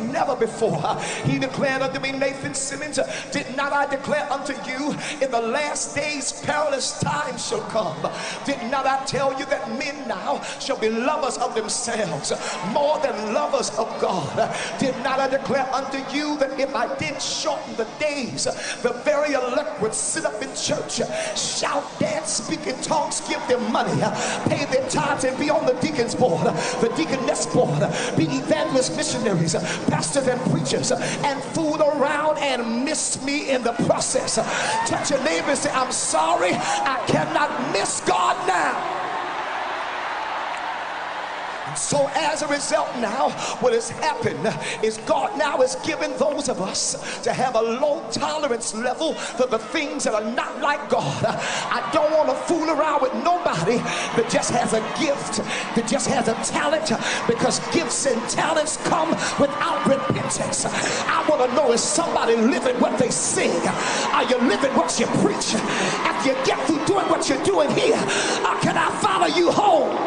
never before. He declared unto me, Nathan Simmons, did not I declare unto you, in the last days perilous times shall come? Did not I tell you that men now shall be lovers of themselves more than lovers of God? Did not I declare unto you that if I did shorten the days, the very elect would sit up in church, shout, dance, speak in tongues, give them money, pay their tithes, and be on the deacon's board, the deaconess board, be evangelists, missionaries, pastors and preachers, and fool around and miss me in the process? Touch your neighbor and say, I'm sorry, I cannot miss God now. So as a result now, what has happened is God now is giving those of us to have a low tolerance level for the things that are not like God. I don't want to fool around with nobody that just has a gift, that just has a talent, because gifts and talents come without repentance. I want to know, is somebody living what they sing? Are you living what you preach? After you get through doing what you're doing here, can I follow you home?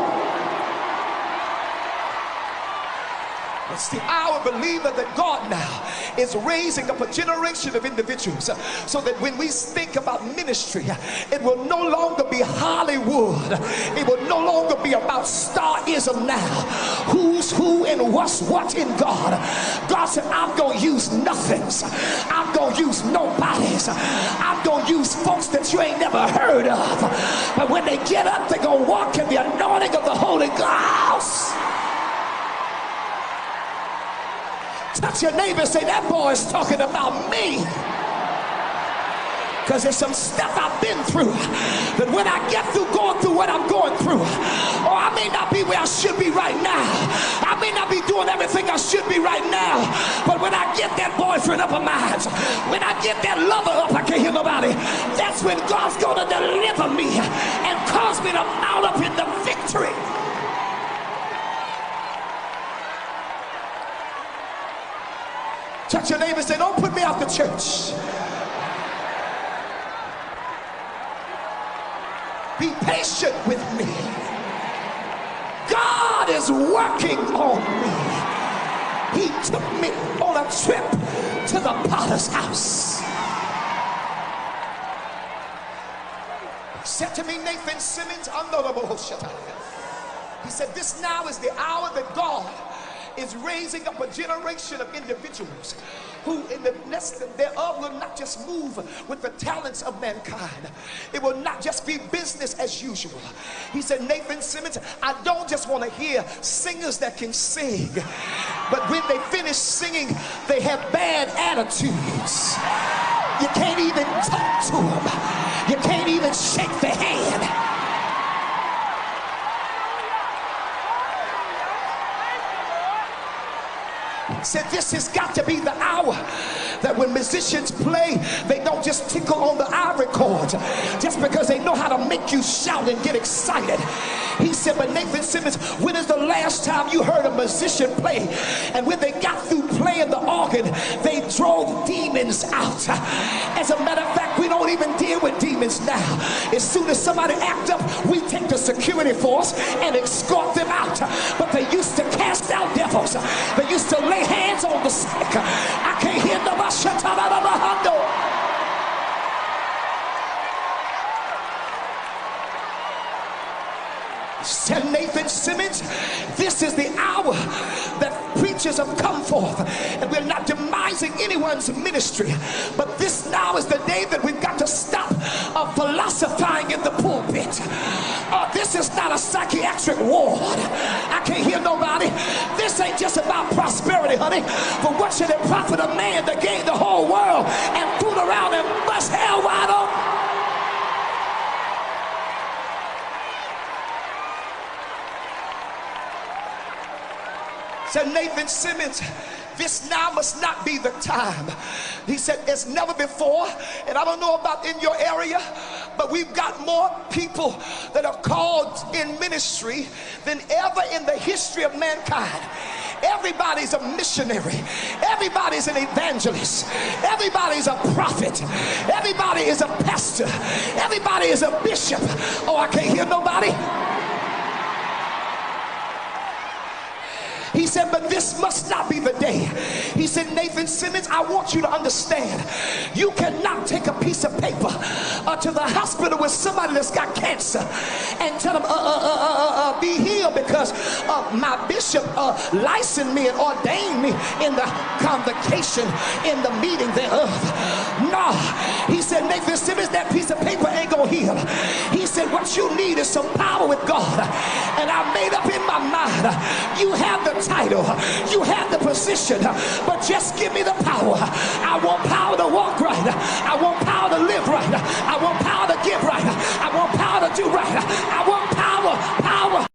It's the hour, believer, that God now is raising up a generation of individuals so that when we think about ministry, it will no longer be Hollywood. It will no longer be about starism now. Who's who and what's what in God. God said, I'm going to use nothings. I'm going to use nobodies. I'm going to use folks that you ain't never heard of. But when they get up, they're going to walk in the anointing of the Holy Ghost. Touch your neighbor and say, that boy is talking about me. Because there's some stuff I've been through that when I get through going through what I'm going through, or I may not be where I should be right now, I may not be doing everything I should be right now, but when I get that boyfriend up of mine, when I get that lover up, I can't hear nobody, that's when God's going to deliver me and cause me to mount up in the victory. Touch your neighbor and say, don't put me out the church. Be patient with me. God is working on me. He took me on a trip to the potter's house. He said to me, Nathan Simmons, he said, this now is the hour that God is raising up a generation of individuals who in the midst thereof will not just move with the talents of mankind. It will not just be business as usual. He said, Nathan Simmons, I don't just want to hear singers that can sing, but when they finish singing, they have bad attitudes. You can't even talk to them. You can't even shake their hand. Said this has got to be the hour that when musicians play, they don't just tickle on the ivory chords just because they know how to make you shout and get excited. He said, but Nathan Simmons, when is the last time you heard a musician play and when they got through playing the organ, they drove demons out? As a matter of fact, we don't even deal with demons now. As soon as somebody act up, we take the security force and escort them out. But they used to cast out devils. They used to lay hands on the sick. I can't hear nobody. Said Nathan Simmons, this is the hour that preachers have come forth, and we're not demising anyone's ministry, but this now is the day that we've got to stop philosophizing in the pulpit. This is not a psychiatric ward. I can't hear nobody. This ain't just about prosperity, honey. For what should it profit a man to gain the whole world and fool around and bust hell wide open? Said Nathan Simmons, this now must not be the time. He said, it's never before, and I don't know about in your area, but we've got more people that are called in ministry than ever in the history of mankind. Everybody's a missionary. Everybody's an evangelist. Everybody's a prophet. Everybody is a pastor. Everybody is a bishop. Oh, I can't hear nobody. He said, but this must not be the day. He said, Nathan Simmons, I want you to understand, you cannot take a piece of paper to the hospital with somebody that's got cancer and tell them, be healed because my bishop licensed me and ordained me in the convocation, in the meeting thereof. No, he said, Nathan Simmons, that piece of paper ain't gonna heal. He said, what you need is some power with God. And I made up in my mind, you have the title, you have the position, but just give me the power. I want power to walk right. I want power to live right. I want power to give right. I want power to do right. I